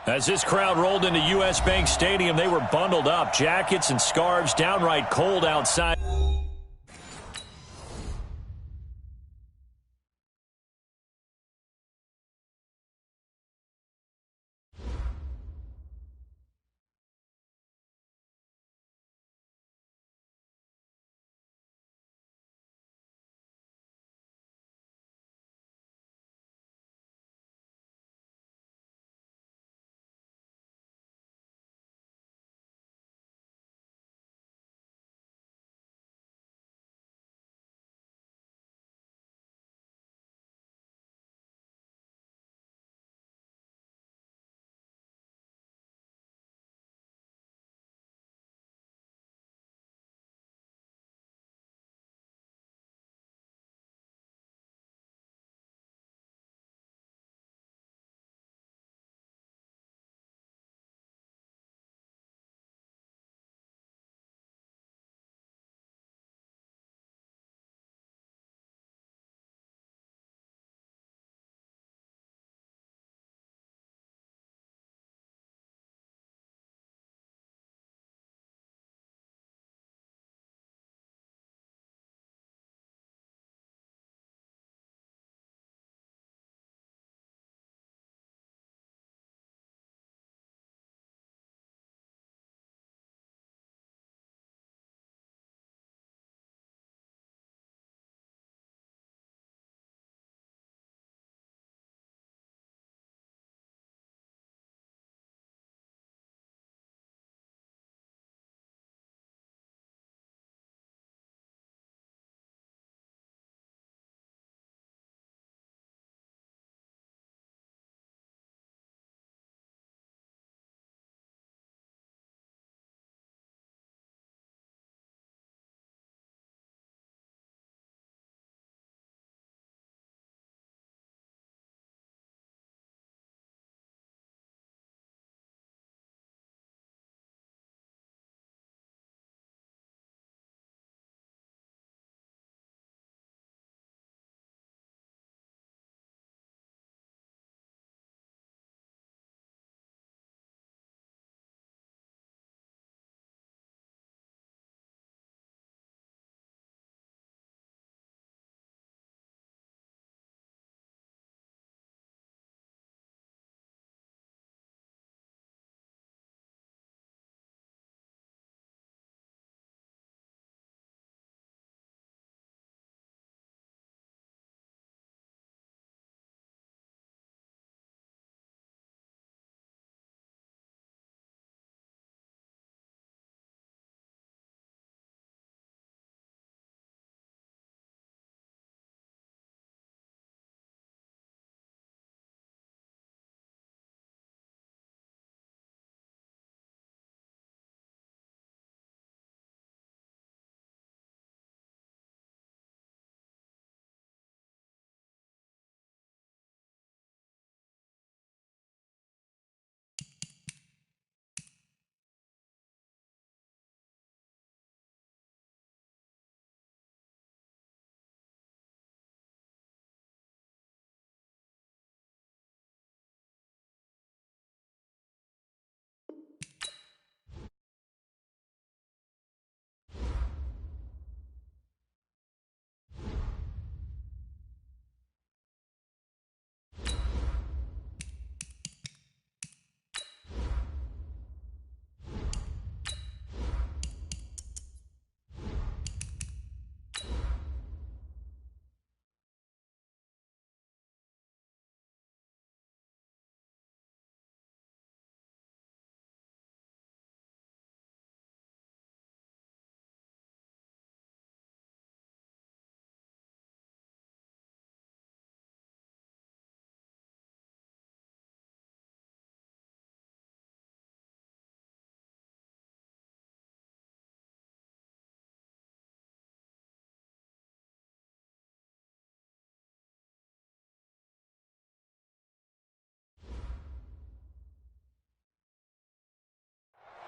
As this crowd rolled into U.S. Bank Stadium, they were bundled up, jackets and scarves, downright cold outside.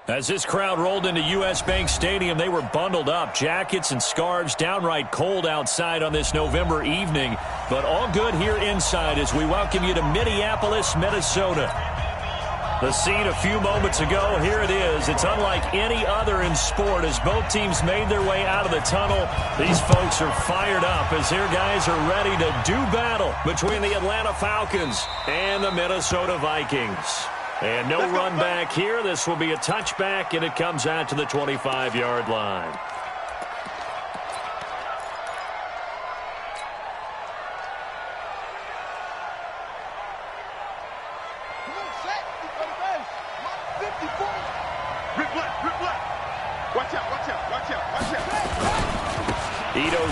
As this crowd rolled into U.S. Bank Stadium, they were bundled up, jackets and scarves, downright cold outside on this November evening. But all good here inside as we welcome you to Minneapolis, Minnesota. The scene a few moments ago, here it is. It's unlike any other in sport as both teams made their way out of the tunnel. These folks are fired up as their guys are ready to do battle between the Atlanta Falcons and the Minnesota Vikings. And no run back here. This will be a touchback, and it comes out to the 25-yard line.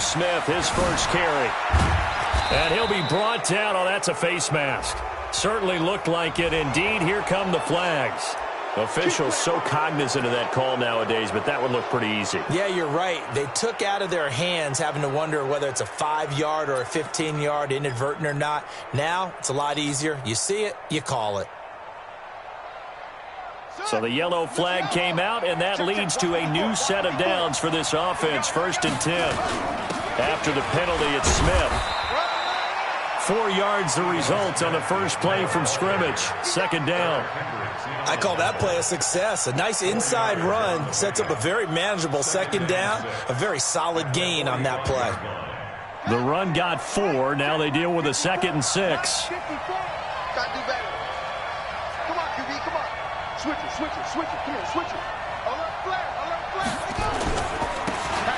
Smith, his first carry. And he'll be brought down. Oh, that's a face mask. Certainly looked like it. Indeed, here come the flags. Officials so cognizant of that call nowadays, but that would look pretty easy. Yeah, you're right. They took out of their hands having to wonder whether it's a 5-yard or a 15-yard, inadvertent or not. Now, it's a lot easier. You see it, you call it. So the yellow flag came out, and that leads to a new set of downs for this offense. 1st and 10. After the penalty, it's Smith. 4 yards the result on the first play from scrimmage. 2nd down. I call that play a success. A nice inside run sets up a very manageable 2nd down. A very solid gain on that play. The run got 4. Now they deal with a 2nd and 6. Gotta do better. Come on, QB, come on. Switch it. Come here, switch it. Alert flag.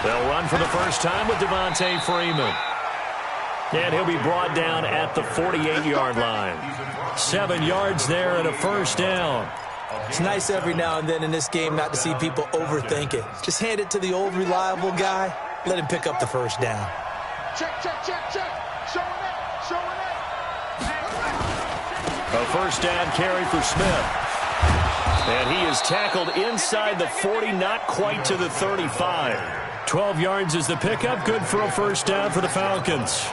They'll run for the first time with Devontae Freeman. And he'll be brought down at the 48-yard line. 7 yards there and a 1st down. It's nice every now and then in this game not to see people overthink it. Just hand it to the old reliable guy. Let him pick up the 1st down. Check. Showing it. A 1st down carry for Smith. And he is tackled inside the 40, not quite to the 35. 12 yards is the pickup. Good for a 1st down for the Falcons.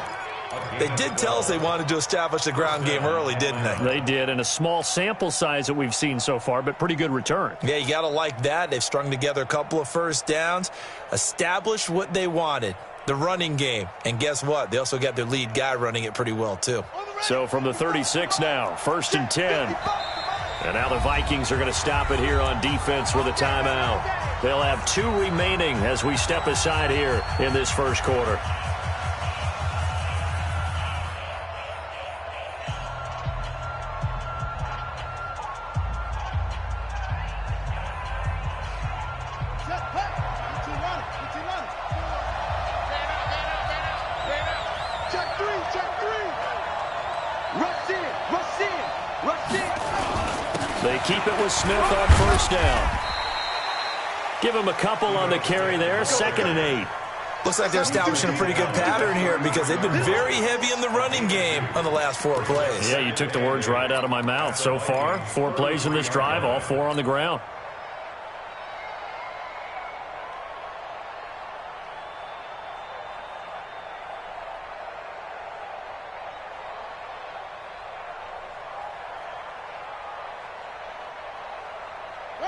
They did tell us they wanted to establish the ground game early, didn't they? They did, and a small sample size that we've seen so far, but pretty good return. Yeah, you got to like that. They've strung together a couple of 1st downs, established what they wanted, the running game. And guess what? They also got their lead guy running it pretty well, too. So from the 36 now, 1st and 10. And now the Vikings are going to stop it here on defense with a timeout. They'll have 2 remaining as we step aside here in this 1st quarter. They keep it with Smith on 1st down. Give him a couple on the carry there. 2nd and 8. Looks like they're establishing a pretty good pattern here because they've been very heavy in the running game on the last 4 plays. Yeah, you took the words right out of my mouth. So far, 4 plays in this drive, all 4 on the ground.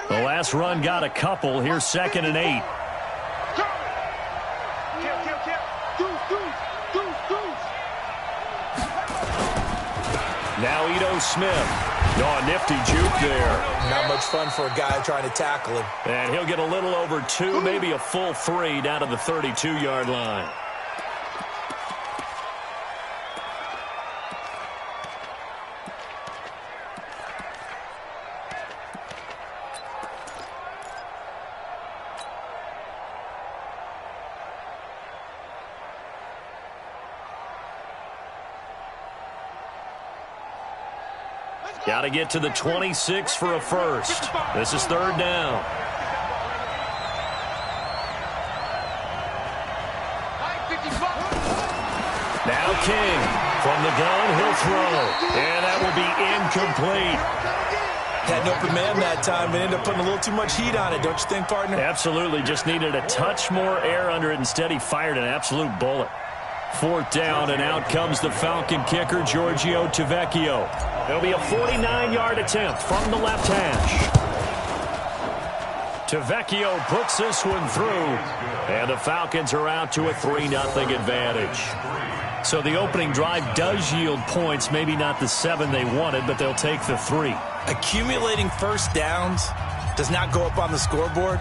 The last run got a couple. Here's 2nd and 8. Now Ito Smith. Oh, nifty juke there. Not much fun for a guy trying to tackle him. And he'll get a little over 2, maybe a full 3 down to the 32-yard line. Got to get to the 26 for a 1st. This is 3rd down. Now King from the gun, he'll throw. And that will be incomplete. Had an open man that time, but ended up putting a little too much heat on it, don't you think, partner? Absolutely. Just needed a touch more air under it. Instead, he fired an absolute bullet. 4th down, and out comes the Falcon kicker, Giorgio Tavecchio. It'll be a 49-yard attempt from the left hash. Tavecchio puts this one through, and the Falcons are out to a 3-0 advantage. So the opening drive does yield points, maybe not the 7 they wanted, but they'll take the 3. Accumulating first downs does not go up on the scoreboard,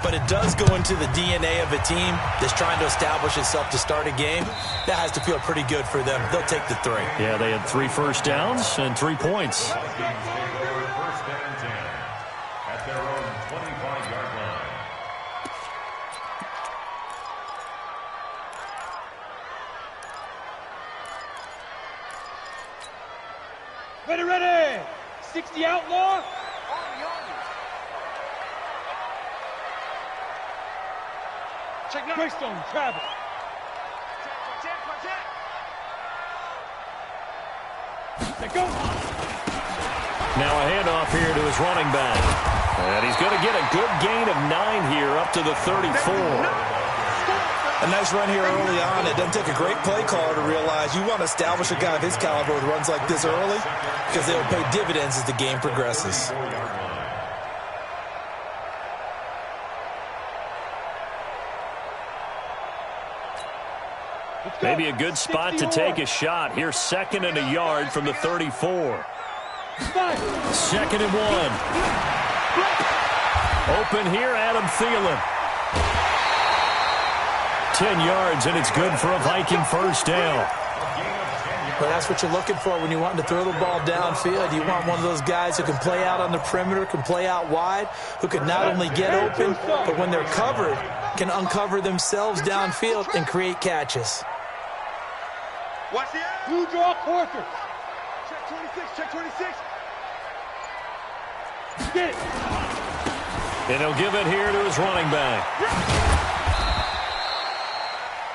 but it does go into the DNA of a team that's trying to establish itself to start a game. That has to feel pretty good for them. They'll take the 3. Yeah, they had 3 first downs and 3 points. Ready, ready! 60 outlaw! Check now. Greystone, travel. Let go! Now a handoff here to his running back. And he's going to get a good gain of 9 here up to the 34. A nice run here early on. It doesn't take a great play caller to realize you want to establish a guy of his caliber with runs like this early because they will pay dividends as the game progresses. Maybe a good spot to take a shot. Here's 2nd and a yard from the 34. 2nd and 1. Open here, Adam Thielen. 10 yards, and it's good for a Viking first down. Well, that's what you're looking for when you want to throw the ball downfield. You want one of those guys who can play out on the perimeter, can play out wide, who can not only get open, but when they're covered, can uncover themselves downfield and create catches. Watch the air. Blue draw quarter. Check 26, check 26. Get it. And he'll give it here to his running back.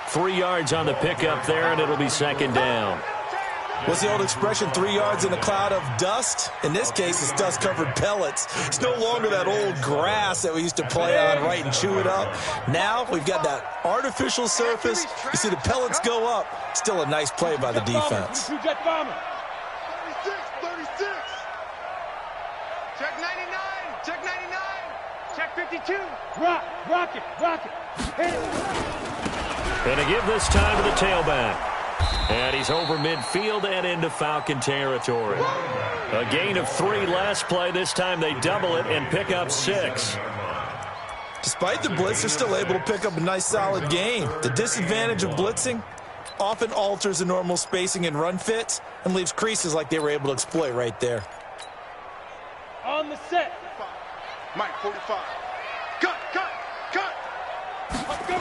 3 yards on the pickup there, and it'll be 2nd down. What's the old expression, 3 yards in a cloud of dust? In this case, it's dust-covered pellets. It's no longer that old grass that we used to play on, right, and chew it up. Now we've got that artificial surface. You see the pellets go up. Still a nice play by the defense. Jet bomber. 36. Check 99. Check 99. Check 52. Rock it. Hit it. And to give this time to the tailback. And he's over midfield and into Falcon territory. A gain of 3 last play. This time they double it and pick up 6. Despite the blitz, they're still able to pick up a nice, solid gain. The disadvantage of blitzing often alters the normal spacing and run fits and leaves creases like they were able to exploit right there. On the set. Mike, 45. Cut. Let's go.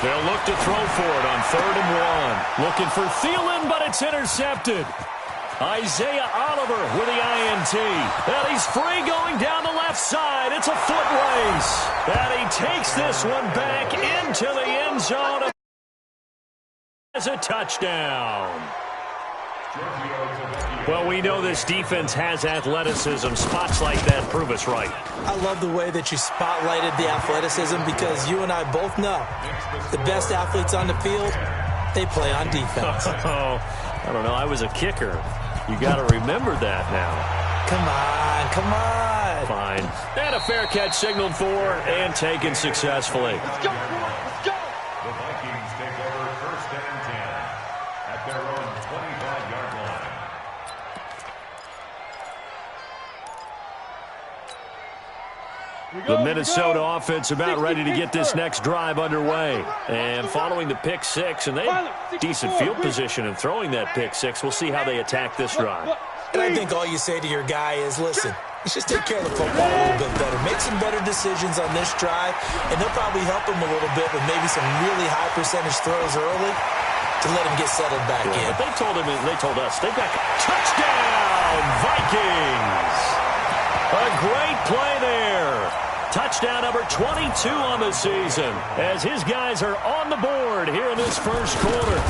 They'll look to throw for it on 3rd and 1. Looking for Thielen, but it's intercepted. Isaiah Oliver with the INT. And he's free going down the left side. It's a foot race. And he takes this one back into the end zone as a touchdown. Well, we know this defense has athleticism. Spots like that prove us right. I love the way that you spotlighted the athleticism because you and I both know the best athletes on the field, they play on defense. Oh, I don't know. I was a kicker. You got to remember that now. Come on. Fine. And a fair catch signaled for and taken successfully. Let's go. The Vikings take over 1st and 10 at their own 25-yard line. The Minnesota offense about ready to get this next drive underway. And following the pick 6, and they decent field position in throwing that pick 6. We'll see how they attack this drive. And I think all you say to your guy is, listen, let's just take care of the football a little bit better. Make some better decisions on this drive, and they'll probably help him a little bit with maybe some really high percentage throws early to let him get settled back in. But they told us, they've got touchdown, Vikings. A great play there. Touchdown number 22 on the season as his guys are on the board here in this first quarter.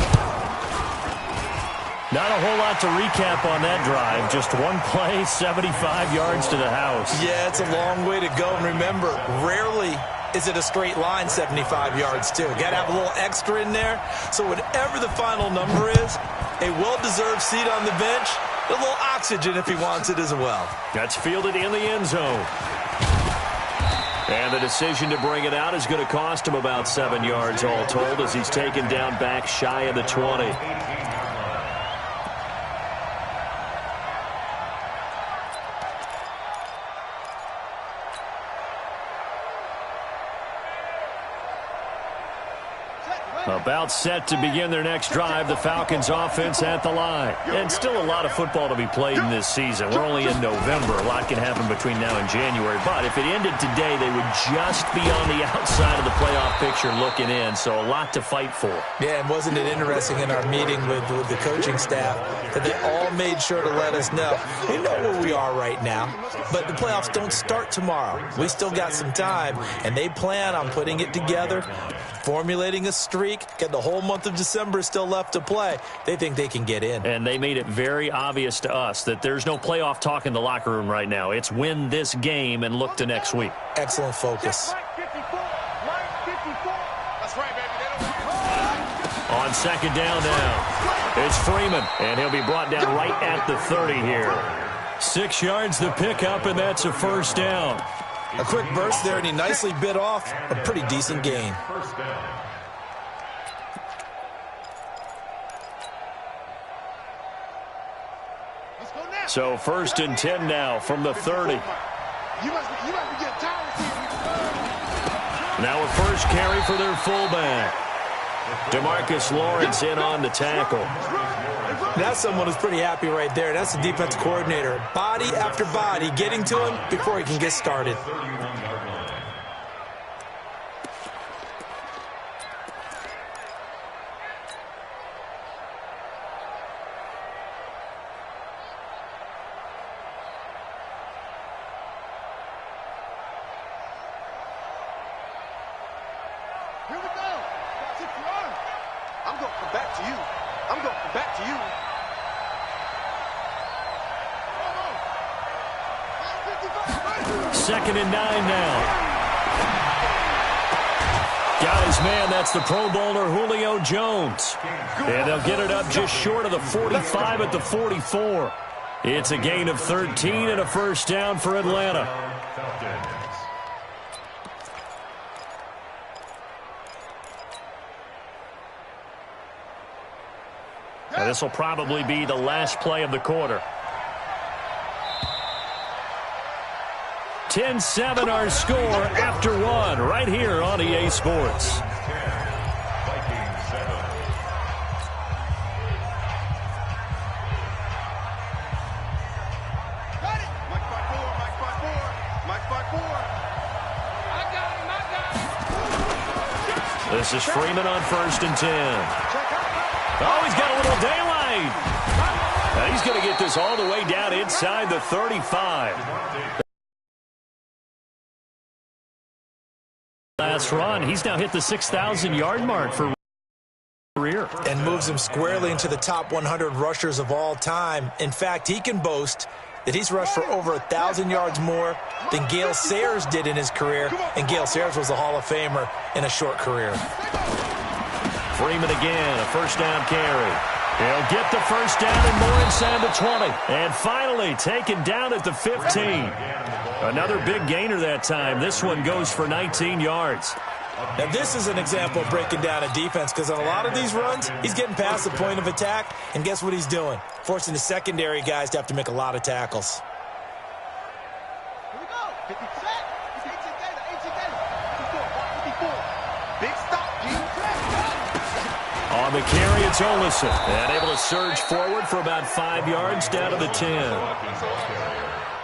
Not a whole lot to recap on that drive. Just one play, 75 yards to the house. Yeah, it's a long way to go. And remember, rarely is it a straight line 75 yards, too. Got to have a little extra in there. So whatever the final number is, a well-deserved seat on the bench, a little oxygen if he wants it as well. That's fielded in the end zone. And the decision to bring it out is going to cost him about 7 yards all told as he's taken down back shy of the 20. About set to begin their next drive, the Falcons offense at the line. And still a lot of football to be played in this season. We're only in November. A lot can happen between now and January. But if it ended today, they would just be on the outside of the playoff picture looking in. So a lot to fight for. Yeah, and wasn't it interesting in our meeting with the coaching staff that they all made sure to let us know. We know where we are right now, but the playoffs don't start tomorrow. We still got some time, and they plan on putting it together, formulating a streak, get the whole month of December still left to play. They think they can get in. And they made it very obvious to us that there's no playoff talk in the locker room right now. It's win this game and look to next week. Excellent focus. On second down now, it's Freeman, and he'll be brought down right at the 30 here. 6 yards the pickup, and that's a first down. A quick burst there, and he nicely bit off a pretty decent gain. So 1st and 10 now from the 30. Now a first carry for their fullback. DeMarcus Lawrence in on the tackle. That's someone who's pretty happy right there. That's the defensive coordinator. Body after body getting to him before he can get started. Here we go. I'm going to come back to you. I'm going to come back to you. 2nd and 9 now. Got his man. That's the Pro Bowler Julio Jones. And they'll get it up just short of the 45 at the 44. It's a gain of 13 and a first down for Atlanta. Now this will probably be the last play of the quarter. 10-7 our score after one right here on EA Sports. This is Freeman on 1st and 10. Oh, he's got a little daylight. And he's going to get this all the way down inside the 35. Last run, he's now hit the 6,000-yard mark for career. And moves him squarely into the top 100 rushers of all time. In fact, he can boast that he's rushed for over 1,000 yards more than Gale Sayers did in his career. And Gale Sayers was a Hall of Famer in a short career. Freeman again, a first down carry. He'll get the first down and more inside the 20. And finally taken down at the 15. Another big gainer that time. This one goes for 19 yards. Now this is an example of breaking down a defense, because on a lot of these runs, he's getting past the point of attack, and guess what he's doing? Forcing the secondary guys to have to make a lot of tackles. Here we go. 50 set. 54. Big stop, G. On the carry, it's Olsen. And able to surge forward for about 5 yards down to the 10.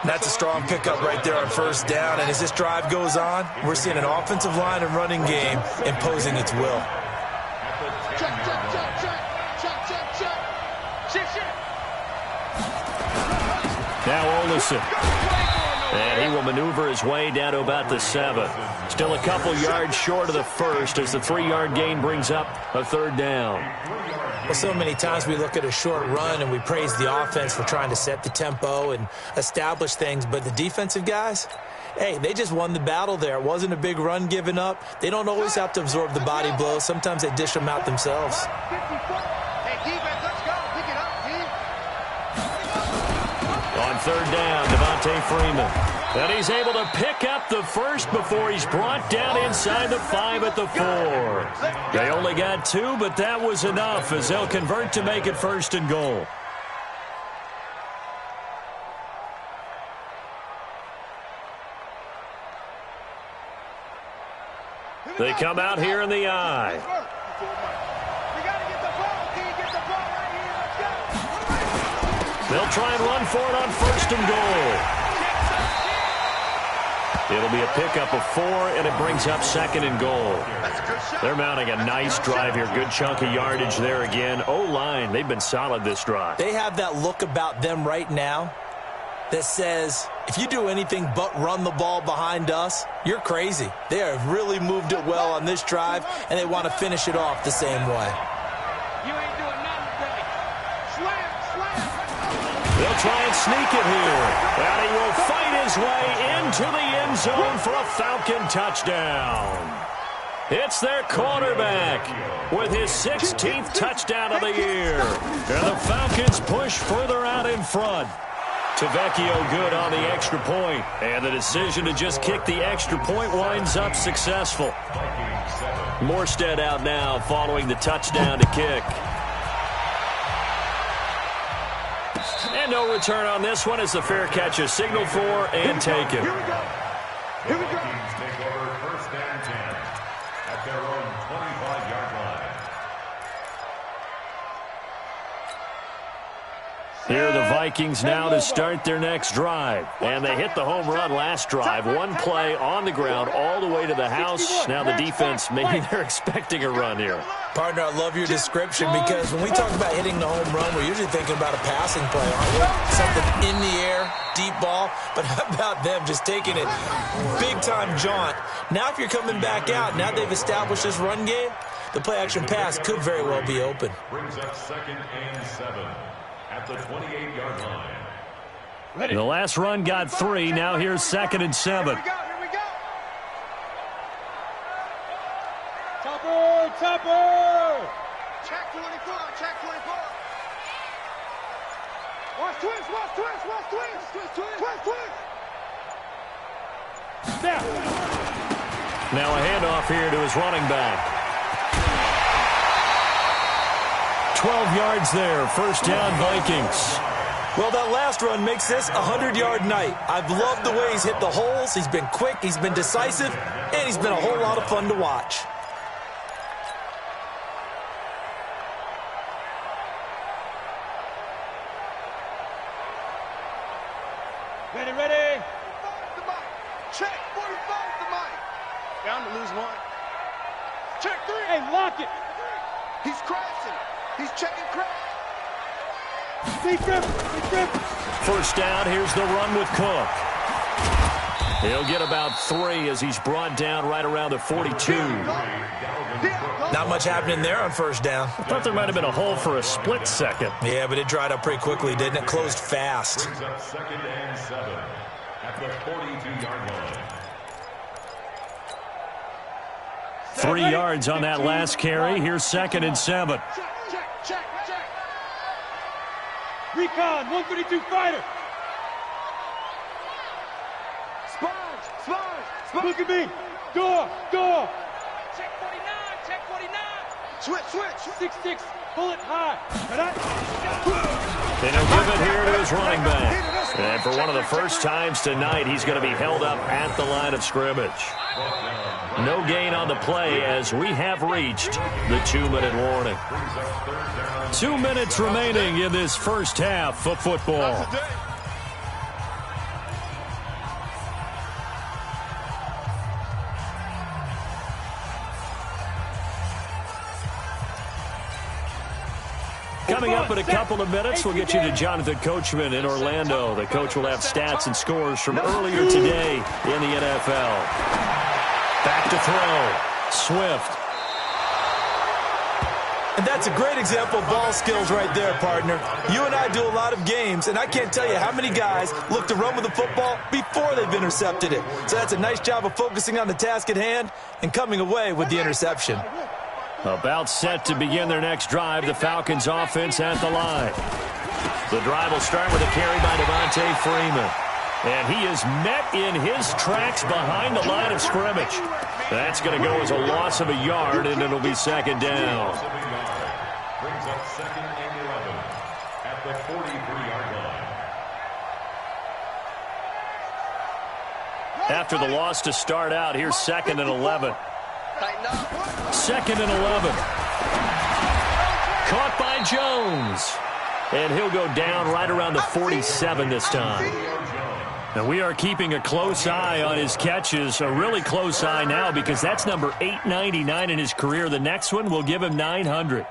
That's a strong pickup right there on first down. And as this drive goes on, we're seeing an offensive line and running game imposing its will. Check. Now Olsen. And he will maneuver his way down to about the 7. Still a couple yards short of the first as the 3-yard gain brings up a 3rd down. Well, so many times we look at a short run and we praise the offense for trying to set the tempo and establish things, but the defensive guys, hey, they just won the battle there. It wasn't a big run given up. They don't always have to absorb the body blows. Sometimes they dish them out themselves. Hey, defense, let's go. Pick it up, G. On 3rd down, Devontae Freeman. And he's able to pick up the first before he's brought down inside the 5 at the 4. They only got 2, but that was enough as they'll convert to make it 1st and goal. They come out here in the I. They'll try and run for it on 1st and goal. It'll be a pickup of 4, and it brings up 2nd and goal. They're mounting a nice drive here. Good chunk of yardage there again. O-line, they've been solid this drive. They have that look about them right now that says, if you do anything but run the ball behind us, you're crazy. They have really moved it well on this drive, and they want to finish it off the same way. You ain't doing nothing today. Slam, slam. They'll try and sneak it here. And he will fight his way into the end zone for a Falcon touchdown. It's their quarterback with his 16th touchdown of the year. And the Falcons push further out in front. Tavecchio good on the extra point. And the decision to just kick the extra point winds up successful. Morstead out now following the touchdown to kick. And no return on this one as the fair catch is signaled for and taken. Here we go. Here we go. Vikings take over 1st and 10 at their own 25-yard line. Here are the Vikings now to start their next drive. And they hit the home run last drive. One play on the ground all the way to the house. Now the defense, maybe they're expecting a run here. Partner, I love your description because when we talk about hitting the home run, we're usually thinking about a passing play, aren't we? Something in the air, deep ball. But how about them just taking it big-time jaunt? Now if you're coming back out, now they've established this run game, the play-action pass could very well be open. Brings up 2nd and 7 at the 28-yard line. The last run got 3. Now here's 2nd and 7. Here we go. Here we go. Chopper, chopper. Check 24. Check 24. Watch twist. Watch twist. Watch twist. Twist. Twist. Twist. Twist. Snap. Now a handoff here to his running back. 12 yards there. 1st down, Vikings. Well, that last run makes this a 100-yard night. I've loved the way he's hit the holes. He's been quick, he's been decisive, and he's been a whole lot of fun to watch. Ready, ready. 45 the mic. Check 45 the mic. Down to lose 1. Check 3. Hey, lock it. He's crashing. He's checking crash. Deep grip. Deep grip. 1st down, here's the run with Cook. He'll get about 3 as he's brought down right around the 42. Not much happening there on 1st down. I thought there might have been a hole for a split second. Yeah, but it dried up pretty quickly, didn't it? Closed fast. Brings up 2nd and 7 at the 42-yard line. 3 yards on that last carry. Here's 2nd and 7. Check, check, check, check. Recon, 132 fighter. Sponge, sponge, sponge. Look at me. Door, door. Check 49, check 49. Switch, switch. 6'6", bullet high. And he'll give it here to his running back. And for one of the first times tonight, he's going to be held up at the line of scrimmage. No gain on the play as we have reached the 2-minute warning. 2 minutes remaining in this first half of football. Coming up in a couple of minutes, we'll get you to Jonathan Coachman in Orlando. The coach will have stats and scores from earlier today in the NFL. Back to throw. Swift. And that's a great example of ball skills right there, partner. You and I do a lot of games, and I can't tell you how many guys look to run with the football before they've intercepted it. So that's a nice job of focusing on the task at hand and coming away with the interception. About set to begin their next drive, the Falcons offense at the line. The drive will start with a carry by Devontae Freeman. And he is met in his tracks behind the line of scrimmage. That's going to go as a loss of a yard, and it'll be second down. Brings up second and 11 at the 43-yard line. After the loss to start out, here's second and 11. Second and 11. Caught by Jones. And he'll go down right around the 47 this time. And we are keeping a close eye on his catches, a really close eye now because that's number 899 in his career. The next one will give him 900.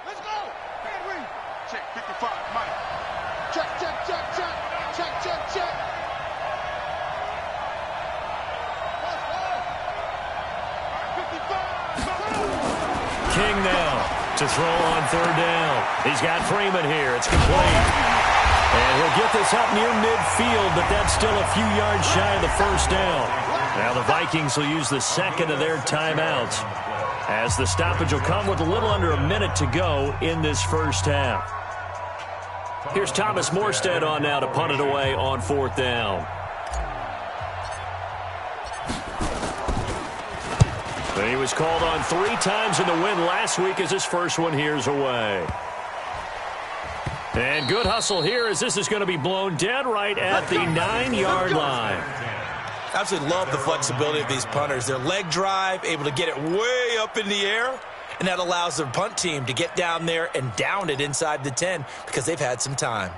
Let's go. Check 55, Mike. Check, check, check, check. Check, check, check. King now to throw on third down. He's got Freeman here. It's complete. And he'll get this up near midfield, but that's still a few yards shy of the first down. Now the Vikings will use the second of their timeouts, as the stoppage will come with a little under a minute to go in this first half. Here's Thomas Morstead on now to punt it away on fourth down. And he was called on 3 times in the win last week as his first one here's away. And good hustle here as this is going to be blown dead right at the 9-yard line. Absolutely love the flexibility of these punters. Their leg drive, able to get it way up in the air, and that allows the punt team to get down there and down it inside the 10 because they've had some time.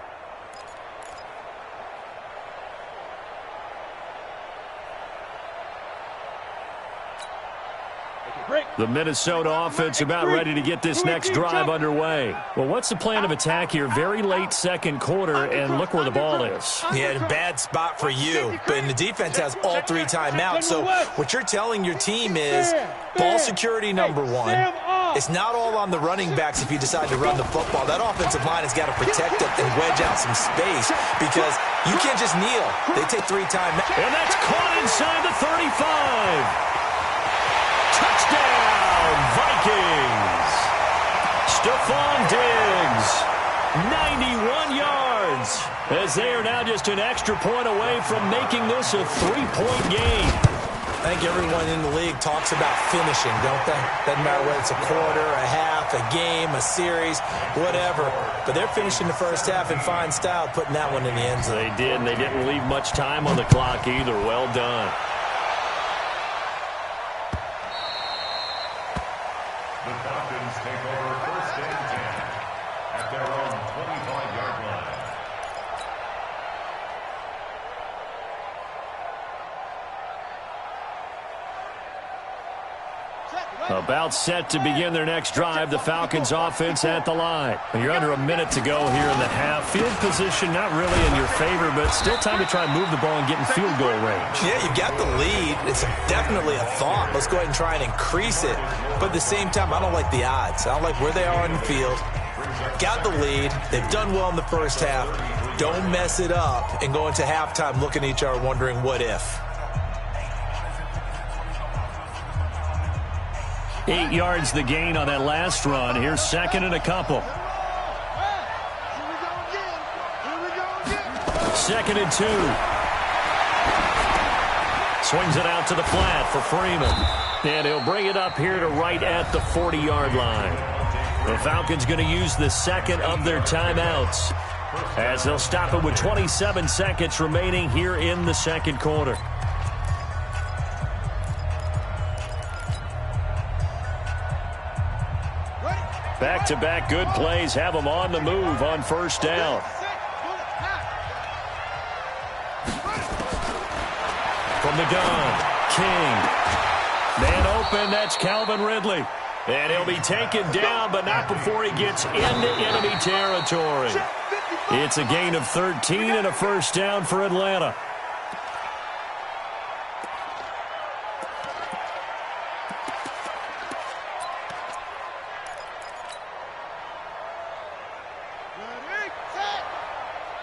The Minnesota offense about ready to get this next drive underway. Well, what's the plan of attack here? Very late second quarter, and look where the ball is. Yeah, bad spot for you. But the defense has all 3 timeouts. So what you're telling your team is ball security number 1. It's not all on the running backs if you decide to run the football. That offensive line has got to protect it and wedge out some space because you can't just kneel. They take 3 timeouts. And that's caught inside the 35. Touchdown, Vikings! Stephon Diggs, 91 yards, as they are now just an extra point away from making this a 3-point game. I think everyone in the league talks about finishing, don't they? Doesn't matter whether it's a quarter, a half, a game, a series, whatever. But they're finishing the first half in fine style, putting that one in the end zone. They did, and they didn't leave much time on the clock either. Well done. The Falcons take over first and 10 at their own 25-yard line. About set to begin their next drive, the Falcons offense at the line. And you're under a minute to go here in the half. Field position not really in your favor, but still time to try and move the ball and get in field goal range. Yeah, you've got the lead. It's definitely a thought. Let's go ahead and try and increase it. But at the same time, I don't like the odds. I don't like where they are on the field. Got the lead. They've done well in the first half. Don't mess it up and go into halftime looking at each other wondering what if. 8 yards the gain on that last run. Here's second and a couple. Second and 2. Swings it out to the flat for Freeman. And he'll bring it up here to right at the 40-yard line. The Falcons going to use the second of their timeouts as they'll stop it with 27 seconds remaining here in the second quarter. Back-to-back good plays have them on the move on first down. From the gun, King. Man open, that's Calvin Ridley. And he'll be taken down, but not before he gets into enemy territory. It's a gain of 13 and a first down for Atlanta.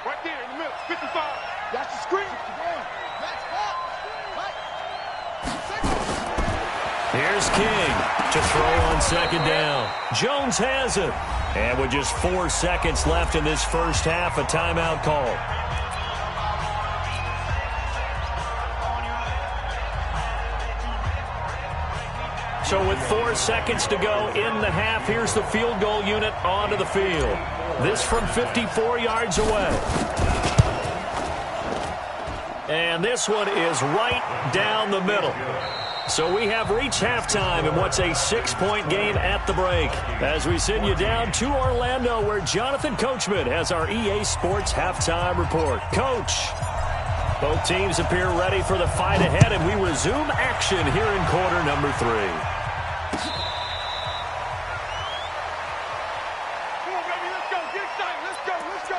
Right there in the middle, 55. That's the screen. Here's King. To throw on second down. Jones has it. And with just 4 seconds left in this first half, a timeout call. So with 4 seconds to go in the half, here's the field goal unit onto the field. This from 54 yards away. And this one is right down the middle. So we have reached halftime in what's a 6-point game at the break. As we send you down to Orlando, where Jonathan Coachman has our EA Sports halftime report. Coach, both teams appear ready for the fight ahead, and we resume action here in quarter number 3. Come on, baby, let's go. Get excited. Let's go. Let's go.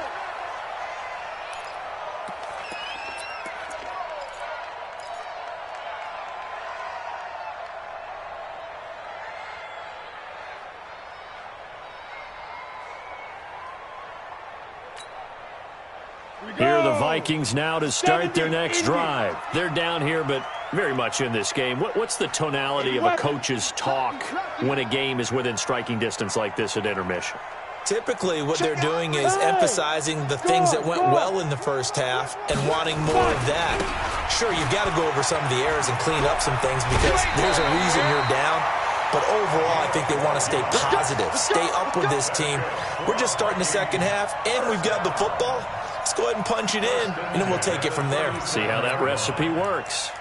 Here are the Vikings now to start their next drive. They're down here, but very much in this game. What's the tonality of a coach's talk when a game is within striking distance like this at intermission? Typically, what they're doing is emphasizing the things that went well in the first half and wanting more of that. Sure, you've got to go over some of the errors and clean up some things because there's a reason you're down. But overall, I think they want to stay positive, stay up with this team. We're just starting the second half, and we've got the football. Let's go ahead and punch it in, and then we'll take it from there. See how that recipe works.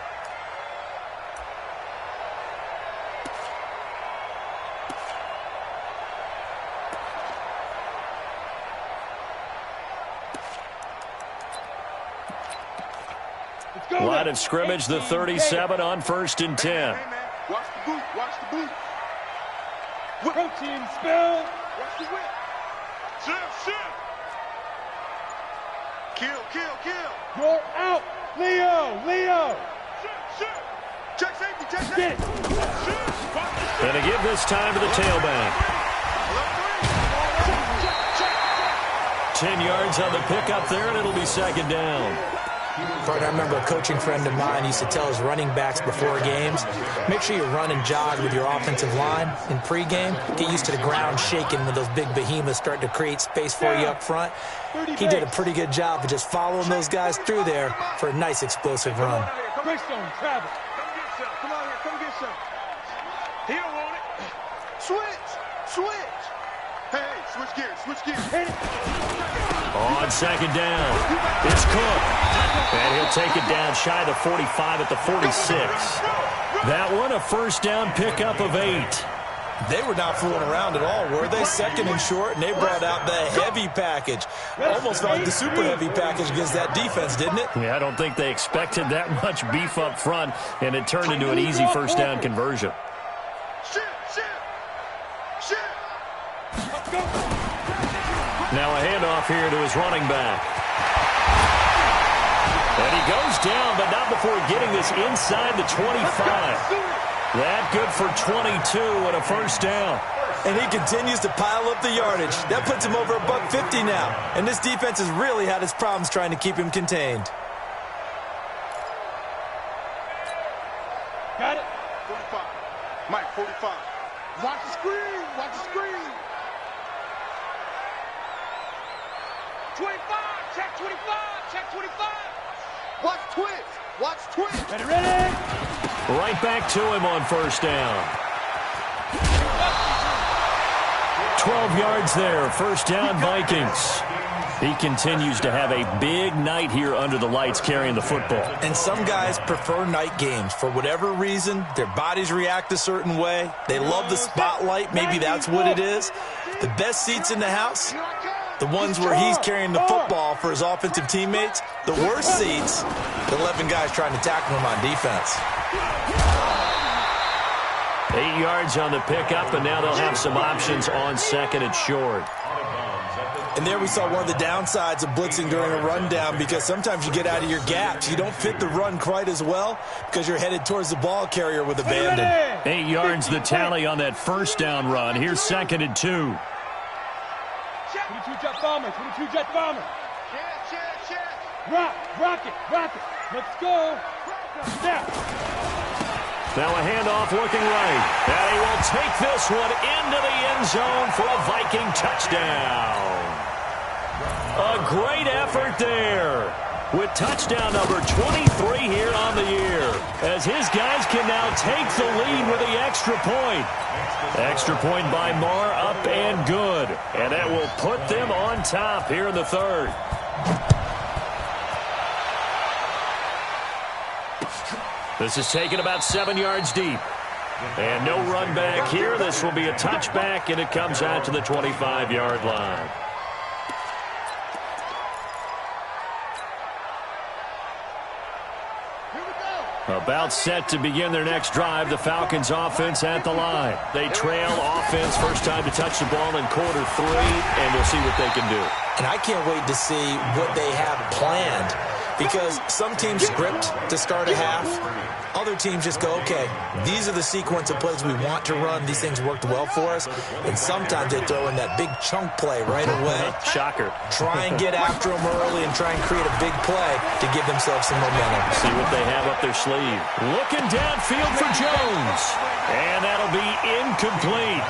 Line of scrimmage, the 37 on 1st and 10. Hey, man. Watch the boot. Watch the boot. Protein spill. Watch the whip. Shift. Kill. You're out. Leo. Shift. Check safety. Get. Shift. And to give this time to the tailback. 10 yards on the pickup there, and it'll be second down. Partner, I remember a coaching friend of mine used to tell his running backs before games, make sure you run and jog with your offensive line in pregame. Get used to the ground shaking when those big behemoths start to create space for you up front. He did a pretty good job of just following those guys through there for a nice explosive run. Greystone, travel. Come on here. Come get some. He don't want it. Switch. Hey, switch gears. Hit it. On second down, it's Cook. And he'll take it down shy of the 45 at the 46. That one, a first down pickup of 8. They were not fooling around at all, were they? Second and short, and they brought out the heavy package. Almost like the super heavy package against that defense, didn't it? Yeah, I don't think they expected that much beef up front, and it turned into an easy first down conversion. Shift. Now a handoff here to his running back. And he goes down, but not before getting this inside the 25. That good for 22 and a first down. And he continues to pile up the yardage. That puts him over $150 now. And this defense has really had its problems trying to keep him contained. Got it. 45. Mike, 45. Watch the screen. 25. Check 25. Watch twist. Ready. Right back to him on first down. 12 yards there. First down, Vikings. He continues to have a big night here under the lights carrying the football. And some guys prefer night games. For whatever reason, their bodies react a certain way. They love the spotlight. Maybe that's what it is. The best seats in the house, the ones where he's carrying the football for his offensive teammates. The worst seats, the 11 guys trying to tackle him on defense. 8 yards on the pickup, and now they'll have some options on second and short. And there we saw one of the downsides of blitzing during a rundown, because sometimes you get out of your gaps. You don't fit the run quite as well because you're headed towards the ball carrier with abandon. 8 yards the tally on that first down run. Here's second and 2. 22 jet bomber. Rock it. Let's go. Snap. Now a handoff looking right. And he will take this one into the end zone for a Viking touchdown. A great effort there with touchdown number 23 here on the year, as his guys can now take the lead with the extra point. Extra point by Marr, up and good. And that will put them on top here in the third. This is taken about 7 yards deep. And no run back here. This will be a touchback, and it comes out to the 25-yard line. About set to begin their next drive, the Falcons offense at the line. They trail offense, first time to touch the ball in quarter 3, and we'll see what they can do. And I can't wait to see what they have planned, because some teams script to start a half. Other teams just go, okay, these are the sequence of plays we want to run. These things worked well for us. And sometimes they throw in that big chunk play right away. Shocker. Try and get after them early and try and create a big play to give themselves some momentum. See what they have up their sleeve. Looking downfield for Jones. And that'll be incomplete.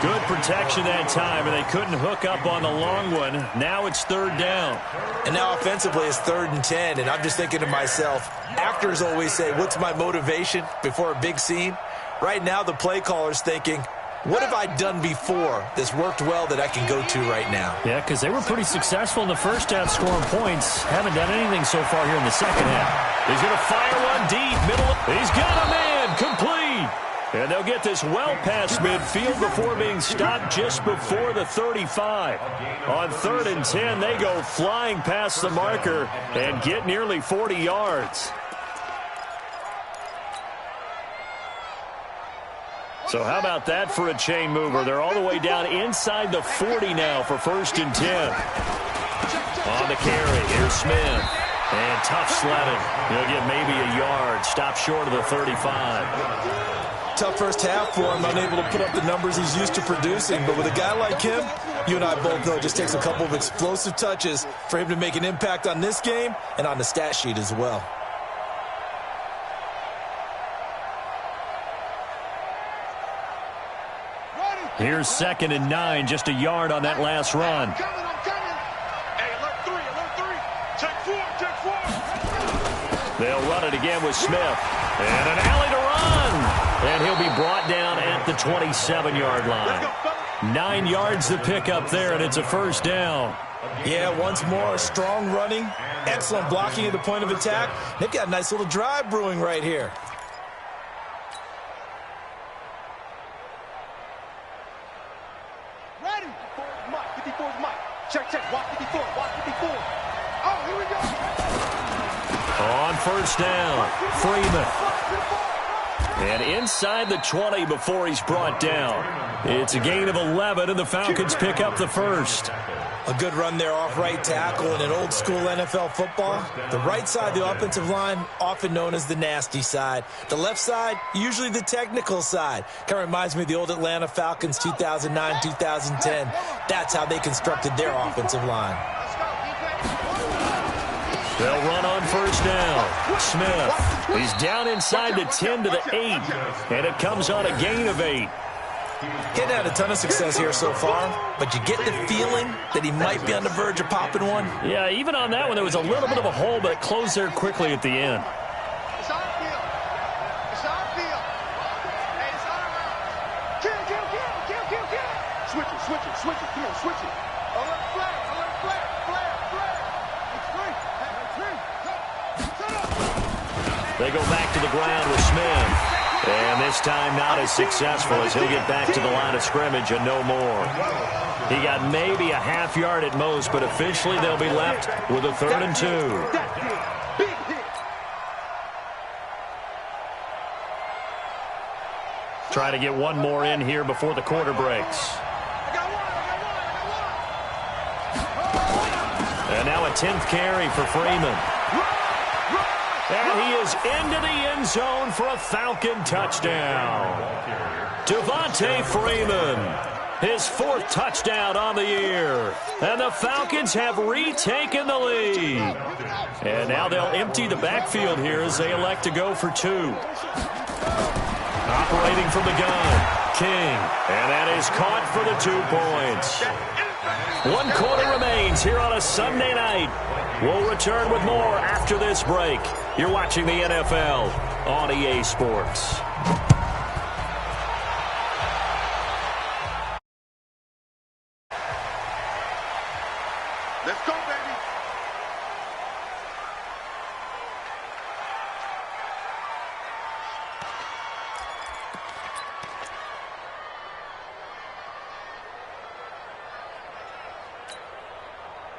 Good protection that time, and they couldn't hook up on the long one. Now it's third down. And now offensively it's 3rd and 10, and I'm just thinking to myself, actors always say, what's my motivation before a big scene? Right now the play caller's thinking, what have I done before that's worked well that I can go to right now? Yeah, because they were pretty successful in the first half scoring points. Haven't done anything so far here in the second half. He's going to fire one deep, middle. He's got a man, complete. And they'll get this well past midfield before being stopped just before the 35. On 3rd and 10, they go flying past the marker and get nearly 40 yards. So how about that for a chain mover? They're all the way down inside the 40 now for 1st and 10. On the carry, here's Smith. And tough sledding. He'll get maybe a yard. Stop short of the 35. Tough first half for him, unable to put up the numbers he's used to producing. But with a guy like him, you and I both know it just takes a couple of explosive touches for him to make an impact on this game and on the stat sheet as well. Here's 2nd and 9, just a yard on that last run. I'm coming. Hey, alert 3. Check 4. They'll run it again with Smith. And an alley to run. And he'll be brought down at the 27-yard line. 9 yards to pick up there, and it's a first down. Yeah, once more, strong running, excellent blocking at the point of attack. They've got a nice little drive brewing right here. Ready. 54's Mike. 54's Mike. Check. Walk 54. Walk 54. Oh, here we go. On first down, Freeman. And inside the 20 before he's brought down. It's a gain of 11, and the Falcons pick up the first. A good run there off right tackle in an old school NFL football. The right side of the offensive line, often known as the nasty side. The left side, usually the technical side. Kind of reminds me of the old Atlanta Falcons 2009, 2010. That's how they constructed their offensive line. They'll run on first down. Smith, he's down inside the 10 to the 8, and it comes on a gain of 8. He hadn't had a ton of success here so far, but you get the feeling that he might be on the verge of popping one. Yeah, even on that one, there was a little bit of a hole, but it closed there quickly at the end. It's our field. It's our field. Hey, it's our round. Kill. Switch it. Come on, switch it. Alert flare. They go back to the ground with Smith. And this time not as successful as he'll get back to the line of scrimmage and no more. He got maybe a half yard at most, but officially they'll be left with a 3rd and 2. Try to get one more in here before the quarter breaks. And now a 10th carry for Freeman. And he is into the end zone for a Falcon touchdown. Devontae Freeman, his 4th touchdown on the year. And the Falcons have retaken the lead. And now they'll empty the backfield here as they elect to go for 2. Operating from the gun, King. And that is caught for the 2 points. 1 quarter remains here on a Sunday night. We'll return with more after this break. You're watching the NFL on EA Sports. Let's go, baby.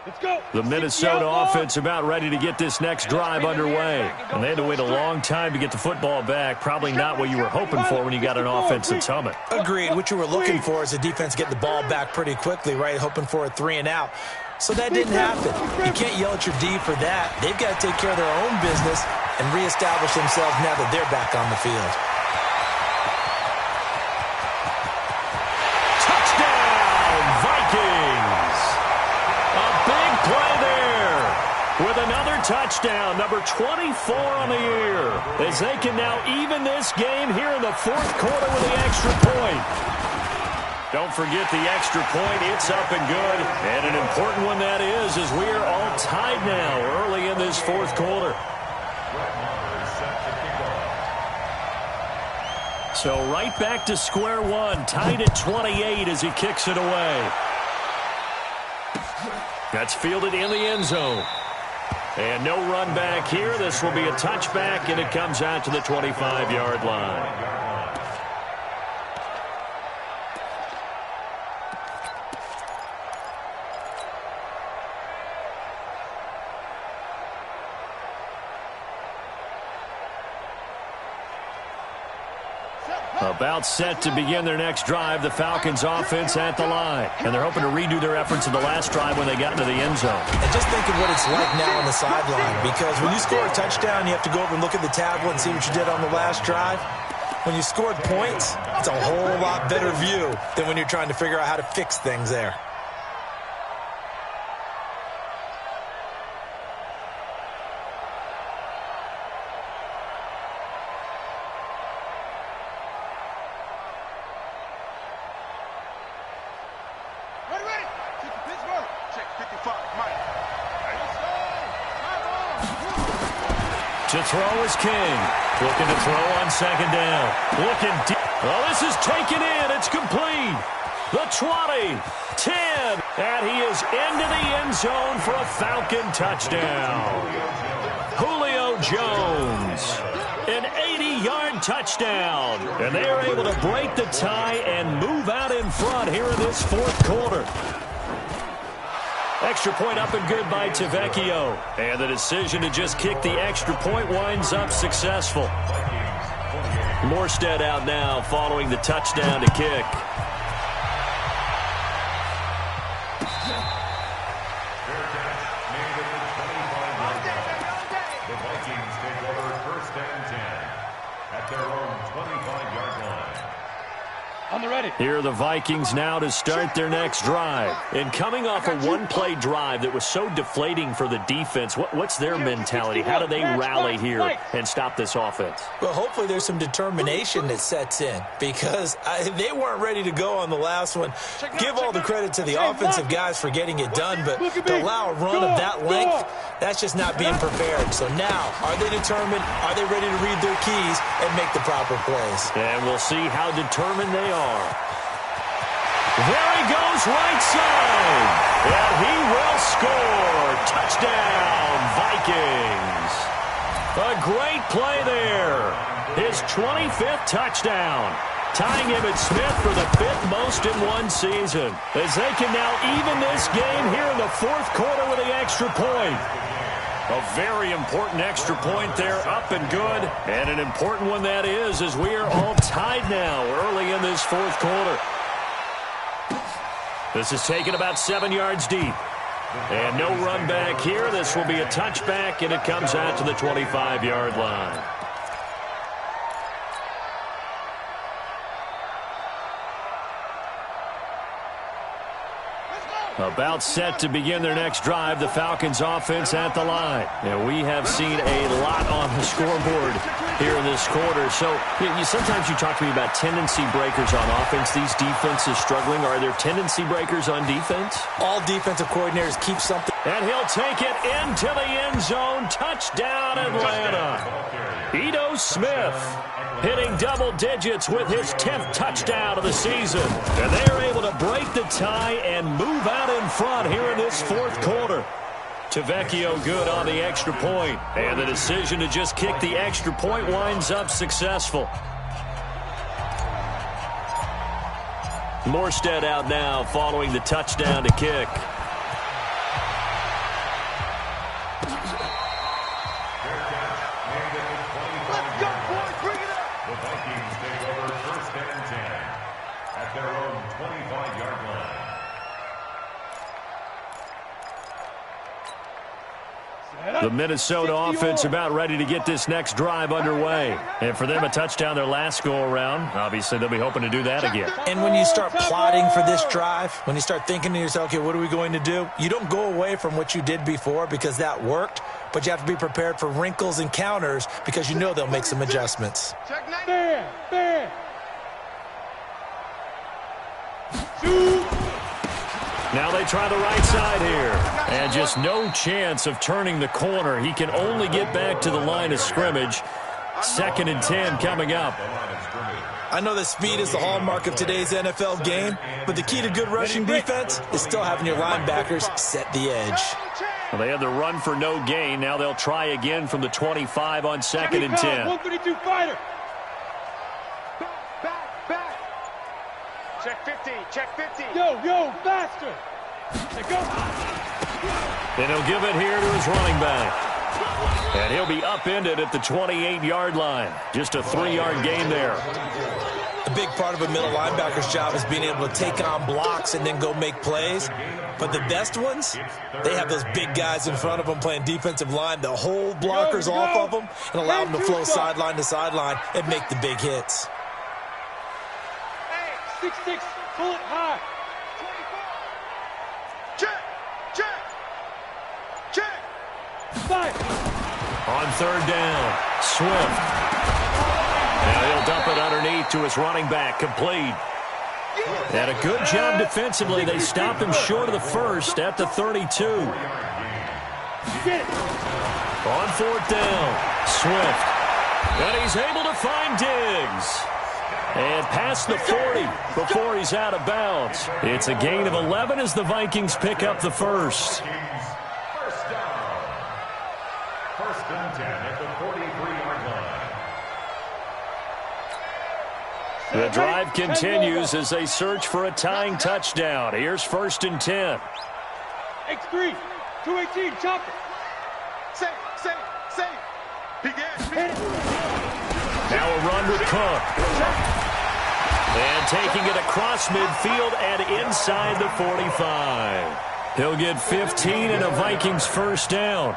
Let's go. The Minnesota offense about ready to get this next drive underway. And they had to wait a long time to get the football back. Probably not what you were hoping for when you got an offense that's humming. Agreed. What you were looking for is a defense get the ball back pretty quickly, right? Hoping for a 3 and out. So that didn't happen. You can't yell at your D for that. They've got to take care of their own business and reestablish themselves now that they're back on the field. Touchdown, Vikings! A big play there with another touchdown, number 24 on the year, as they can now even this game here in the 4th quarter with the extra point. Don't forget the extra point. It's up and good. And an important one that is, as we are all tied now early in this 4th quarter. So right back to square one, tied at 28 as he kicks it away. That's fielded in the end zone. And no run back here. This will be a touchback, and it comes out to the 25-yard line. About set to begin their next drive, the Falcons offense at the line. And they're hoping to redo their efforts in the last drive when they got into the end zone. And just think of what it's like now on the sideline, because when you score a touchdown, you have to go over and look at the tablet and see what you did on the last drive. When you scored points, it's a whole lot better view than when you're trying to figure out how to fix things there. To throw is King. Looking to throw on 2nd down. Looking deep. Oh, this is taken in. It's complete. The 20, 10. And he is into the end zone for a Falcon touchdown. Julio Jones. An 80-yard touchdown. And they are able to break the tie and move out in front here in this 4th quarter. Extra point up and good by Tavecchio. And the decision to just kick the extra point winds up successful. Morstead out now following the touchdown to kick. The Vikings take over 1st and 10 at their own 25-yard line. On the ready. Here are the Vikings now to start their next drive. And coming off a one-play drive that was so deflating for the defense, what's their mentality? How do they rally here and stop this offense? Well, hopefully there's some determination that sets in, because they weren't ready to go on the last one. Give all the credit to the offensive guys for getting it done, but to allow a run of that length, that's just not being prepared. So now, are they determined? Are they ready to read their keys and make the proper plays? And we'll see how determined they are. There he goes, right side. And he will score. Touchdown, Vikings. A great play there. His 25th touchdown. Tying Emmitt Smith for the 5th most in one season. As they can now even this game here in the 4th quarter with the extra point. A very important extra point there, up and good. And an important one that is, as we are all tied now early in this 4th quarter. This is taken about 7 yards deep. And no run back here. This will be a touchback, and it comes out to the 25-yard line. About set to begin their next drive, the Falcons offense at the line. And we have seen a lot on the scoreboard here in this quarter. So sometimes you talk to me about tendency breakers on offense. These defenses struggling. Are there tendency breakers on defense? All defensive coordinators keep something. And he'll take it into the end zone. Touchdown, Atlanta. Ito Smith hitting double digits with his 10th touchdown of the season. And they are able to break the tie and move out in front here in this fourth quarter. Tavecchio good on the extra point. And the decision to just kick the extra point winds up successful. Morstead out now following the touchdown to kick. The Minnesota offense about ready to get this next drive underway. And for them, a touchdown their last go-around. Obviously, they'll be hoping to do that again. And when you start plotting for this drive, when you start thinking to yourself, okay, what are we going to do? You don't go away from what you did before because that worked, but you have to be prepared for wrinkles and counters because you know they'll make some adjustments. Fair. Now they try the right side here. And just no chance of turning the corner. He can only get back to the line of scrimmage. 2nd and 10 coming up. I know that speed is the hallmark of today's NFL game, but the key to good rushing defense is still having your linebackers set the edge. Well, they had the run for no gain. Now they'll try again from the 25 on 2nd and 10. 132 fighter. Back. Check 50. Yo, faster. Let's go. And he'll give it here to his running back. And he'll be upended at the 28-yard line. Just a 3-yard gain there. A big part of a middle linebacker's job is being able to take on blocks and then go make plays. But the best ones, they have those big guys in front of them playing defensive line to hold blockers off of them and allow them to flow sideline to sideline and make the big hits. 6-6, pull it high. 24. Check. 5. On 3rd down, Swift. Now he'll dump it underneath to his running back, complete. And a good job defensively. They stop him short of the first at the 32. On 4th down, Swift. And he's able to find Diggs. And past the 40 before he's out of bounds. It's a gain of 11 as the Vikings pick up the first. First down. 1st and 10 at the 43-yard line. The drive continues as they search for a tying touchdown. Here's 1st and 10. X3, 218, chopper. Safe. Begin. Now a run with Cook. And taking it across midfield and inside the 45. He'll get 15 and a Vikings first down.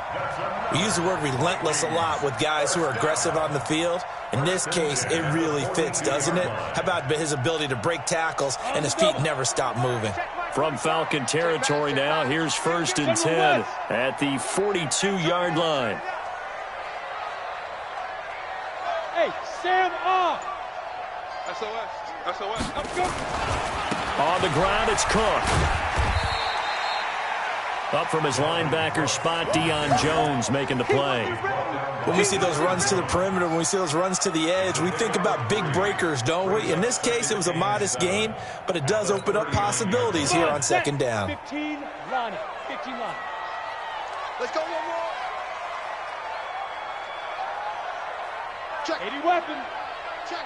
We use the word relentless a lot with guys who are aggressive on the field. In this case, it really fits, doesn't it? How about his ability to break tackles and his feet never stop moving? From Falcon territory now, here's 1st and 10 at the 42-yard line. Hey, Sam off. SOS. Let's go. On the ground, it's Cook. Up from his linebacker spot, Deion Jones making the play. When we see those runs to the perimeter, when we see those runs to the edge, we think about big breakers, don't we? In this case, it was a modest gain, but it does open up possibilities here on 2nd down. 15 line. Let's go one more. Check. 80 weapon. Check.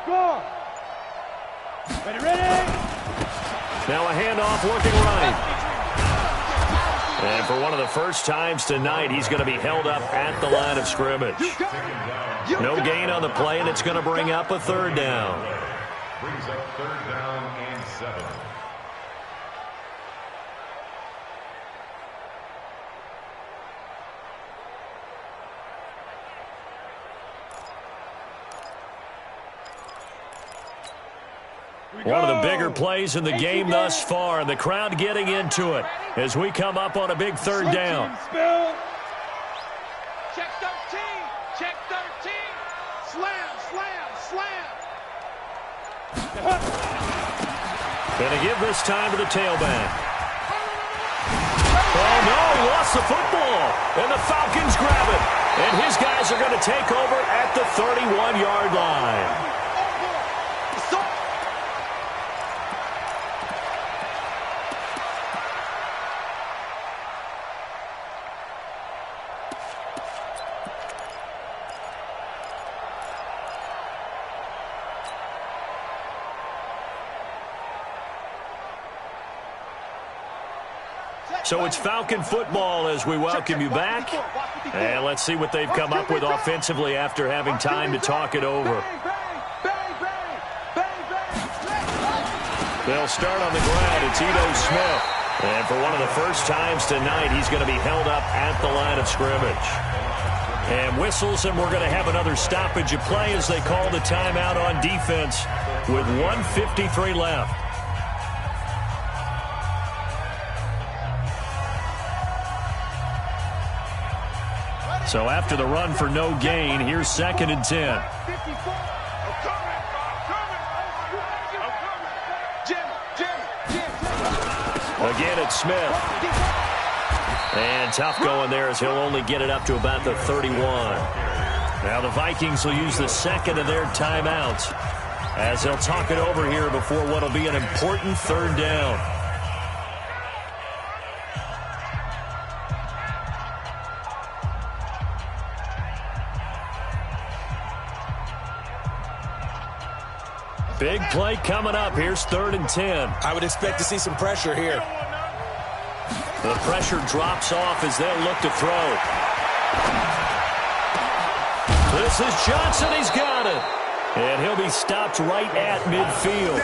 Gone. Ready. Now a handoff looking right. And for one of the first times tonight, he's going to be held up at the line of scrimmage. No gain on the play, and it's going to bring up a 3rd down. Brings up 3rd down and 7. One of the bigger plays in the game thus far, and the crowd getting into it as we come up on a big third down. Check 13. Check 13. Slam, slam, slam. Going to give this time to the tailback. Oh, no, lost the football. And the Falcons grab it. And his guys are going to take over at the 31-yard line. So it's Falcon football as we welcome you back. And let's see what they've come up with offensively after having time to talk it over. They'll start on the ground. It's Ito Smith. And for one of the first times tonight, he's going to be held up at the line of scrimmage. And whistles, and we're going to have another stoppage of play as they call the timeout on defense with 1:53 left. So after the run for no gain, here's 2nd and 10. Again, it's Smith. And tough going there as he'll only get it up to about the 31. Now the Vikings will use the second of their timeouts as they'll talk it over here before what will be an important third down. Big play coming up. Here's 3rd and 10. I would expect to see some pressure here. The pressure drops off as they'll look to throw. This is Johnson. He's got it. And he'll be stopped right at midfield.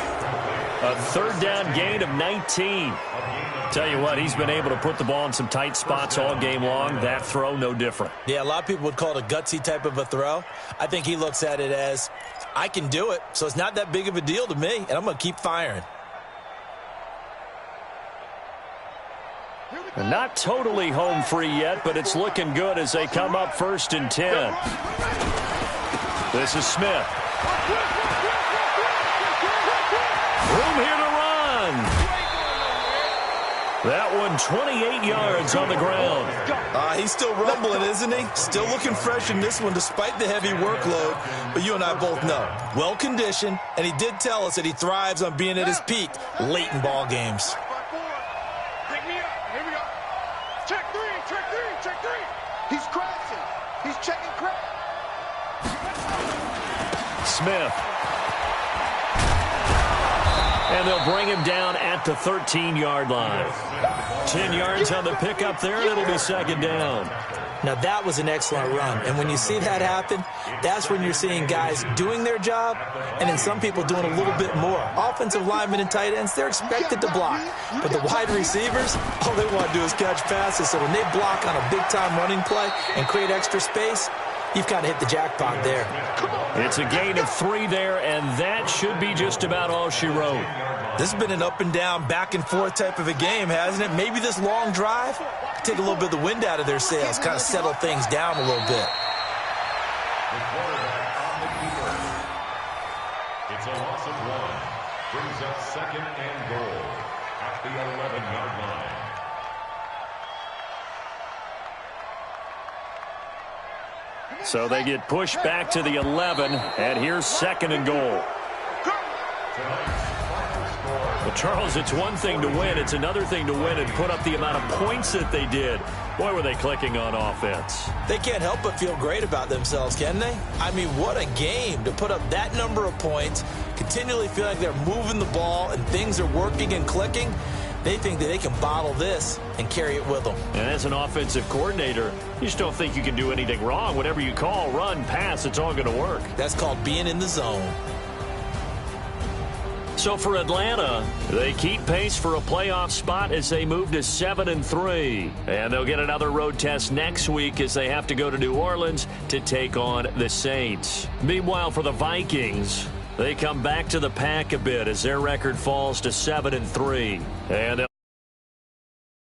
A 3rd down gain of 19. Tell you what, he's been able to put the ball in some tight spots all game long. That throw, no different. Yeah, a lot of people would call it a gutsy type of a throw. I think he looks at it as, I can do it, so it's not that big of a deal to me, and I'm going to keep firing. And not totally home free yet, but it's looking good as they come up 1st and 10. This is Smith. Room here to run. That one 28 yards on the ground. He's still rumbling, isn't he? Still looking fresh in this one despite the heavy workload. But you and I both know, well-conditioned, and he did tell us that he thrives on being at his peak late in ball games. Pick me up. Here we go. Check 3, check 3, check 3. He's crashing. He's checking crack. Smith. And they'll bring him down at the 13-yard line. 10 yards on the pickup there, and it'll be 2nd down. Now, that was an excellent run. And when you see that happen, that's when you're seeing guys doing their job, and then some people doing a little bit more. Offensive linemen and tight ends, they're expected to block. But the wide receivers, all they want to do is catch passes. So when they block on a big-time running play and create extra space, you've kind of hit the jackpot there. It's a gain of 3 there, and that should be just about all she wrote. This has been an up-and-down, back-and-forth type of a game, hasn't it? Maybe this long drive could take a little bit of the wind out of their sails, kind of settle things down a little bit. The quarterback on the keeper. It's a loss of 1. Brings up 2nd and goal at the 11-yard line. So they get pushed back to the 11, and here's 2nd and goal. Well, Charles, it's one thing to win. It's another thing to win and put up the amount of points that they did. Boy, were they clicking on offense. They can't help but feel great about themselves, can they? I mean, what a game to put up that number of points, continually feel like they're moving the ball and things are working and clicking. They think that they can bottle this and carry it with them. And as an offensive coordinator, you just don't think you can do anything wrong. Whatever you call, run, pass, it's all going to work. That's called being in the zone. So for Atlanta, they keep pace for a playoff spot as they move to 7-3. And they'll get another road test next week as they have to go to New Orleans to take on the Saints. Meanwhile, for the Vikings, They come back to the pack a bit as their record falls to 7-3. And they'll